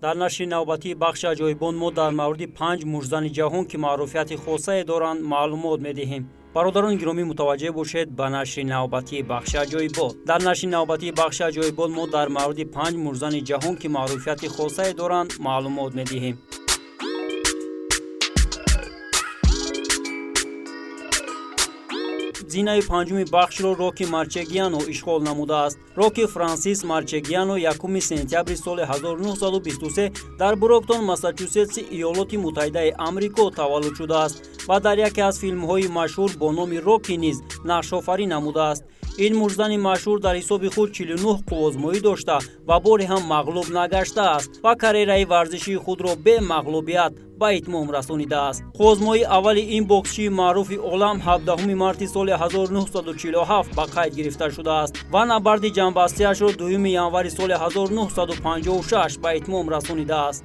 дар нашри навбатӣ бахши аҷоибон мо дар мавриди 5 мурзани ҷаҳон ки маъруфияти хосае доранд маълумот медиҳем. бародарони гиромӣ мутаваҷҷеҳ бошед ба нашри навбатии бахши аҷоибот. дар нашри навбатии бахши аҷоибот мо дар мавриди 5 мурзани ҷаҳон ки маъруфияти хосае доранд маълумот медиҳем. зинаи панҷуми бахшро Рокки Марчегиано ишғол намудааст. Рокки Франсис Марчегиано 1 сентябри соли 1923 дар Броктон, Массачусетси Иёлоти Муттаҳидаи Амрико таваллуд шудааст ва дар яке аз филмҳои машҳур бо номи Рокки низ нақшофарӣ намудааст. ин мурзани машҳур дар ҳисоби худ 49 қувозмоӣ дошта ва боре ҳам мағлуб нагаштааст ва карьераи варзишии худро бе мағлубият ба итмом расонидааст. қувозмои аввали ин боксчии маъруфи олам 17 марти соли 1947 ба қайд гирифта шудааст ва набарди ҷанбастиашро 2 январи соли 1956 ба итмом расонидааст.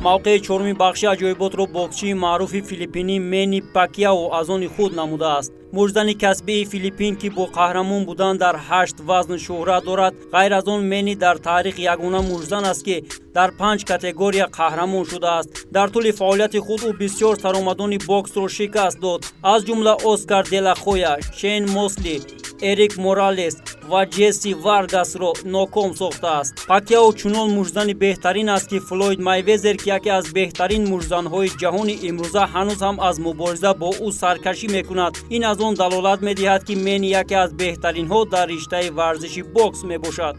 мавқеи чоруми бахши аҷоиботро боксчии маъруфи филиппинӣ Мэнни Пакьяо аз они худ намудааст. мурзани касбии Филиппин ки бо қаҳрамон будан дар 8 вазн шӯҳрат дорад. ғайр аз он Мэнни дар таърих ягона мурзан аст ки дар 5 категория қаҳрамон шудааст. дар тӯли фаъолияти худ ӯ бисёр саромадони боксро шикаст дод, аз ҷумла Оскар де ла Хоя, Шейн Мосли, Эрик Моралес ва Ҷесси Варгасро ноком сохтааст. Пакьяо чунон мурзани беҳтарин аст ки Флойд Майвезер ки яке аз беҳтарин мурзанҳои ҷаҳони имрӯза ҳанӯз ҳам аз мубориза бо ӯ саркашӣ мекунад. ин аз он далолат медиҳад ки Мэнни яке аз беҳтаринҳо дар риштаи варзиши бокс мебошад.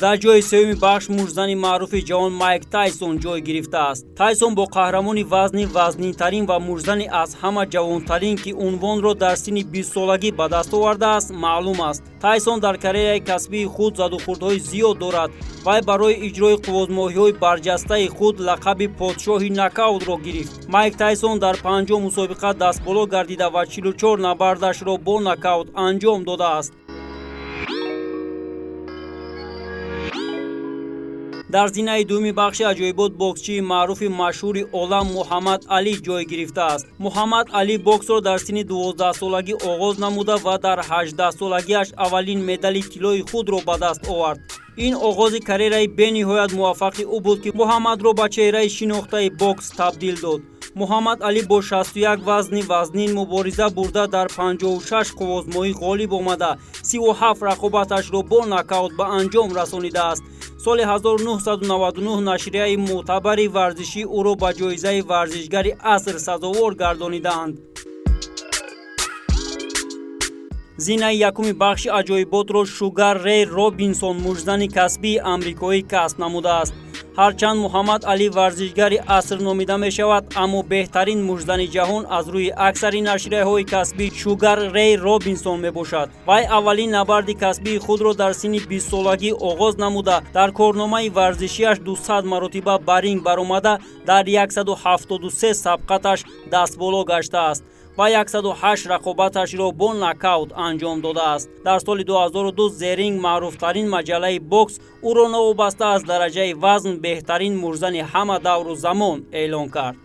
дар ҷои сеюми бахш мурзани маъруфи ҷаҳон Майк Тайсон ҷой гирифтааст. Тайсон бо қаҳрамони вазни вазнинтарин ва мурзани аз ҳама ҷавонтарин ки унвонро дар синни 20 солагӣ ба даст овардааст маълум аст. Тайсон дар карьераи касбии худ задухӯрдҳои зиёд дорад. вай барои иҷрои қувозмоҳиҳои барҷастаи худ лақаби подшоҳи нокаутро гирифт. Майк Тайсон дар 50 мусобиқа дастболо гардида ва 44 набардашро бо нокаут анҷом додааст. дар зинаи дуюми бахши аҷоибот боксчии маъруфи машҳури олам Муҳаммад Али ҷой гирифтааст. Муҳаммад Али боксро дар синни 12-солагӣ оғоз намуда ва дар 18-солагиаш аввалин медали тиллои худро ба даст овард. ин оғози карьераи бениҳоят муваффақи ӯ буд ки Муҳаммадро ба чеҳраи шинохтаи бокс табдил дод. Муҳаммад Али бо 61 вазни вазнин мубориза бурда дар 56 қувозмоӣ ғолиб омада 37 рақобаташро бо нокаут ба анҷом расонидааст. соли 1999 нашрияи мӯътабари варзишӣ ӯро ба ҷоизаи варзишгари аср сазовор гардонидаанд. зинаи якуми бахши аҷоиботро Шугар Рэй Робинсон мурзани касбии амрикоӣ касб намудааст. ҳарчанд Муҳаммад Али варзишгари аср номида мешавад, аммо беҳтарин мурзани ҷаҳон аз рӯи аксари нашрияҳои касбӣ Шугар Рэй Робинсон мебошад. вай аввалин набарди касбии худро дар синни 20 солагӣ оғоз намуда, дар корномаи варзишиаш 200 маротиба ба ринг баромада, дар 173 сабқаташ дастболо гаштааст ва 108 рақобаташро бо нокаут анҷом додааст. дар соли 2002 Зеринг маъруфтарин маҷаллаи бокс ӯро новобаста аз дараҷаи вазн беҳтарин мурзани ҳама давру замон эълон кард.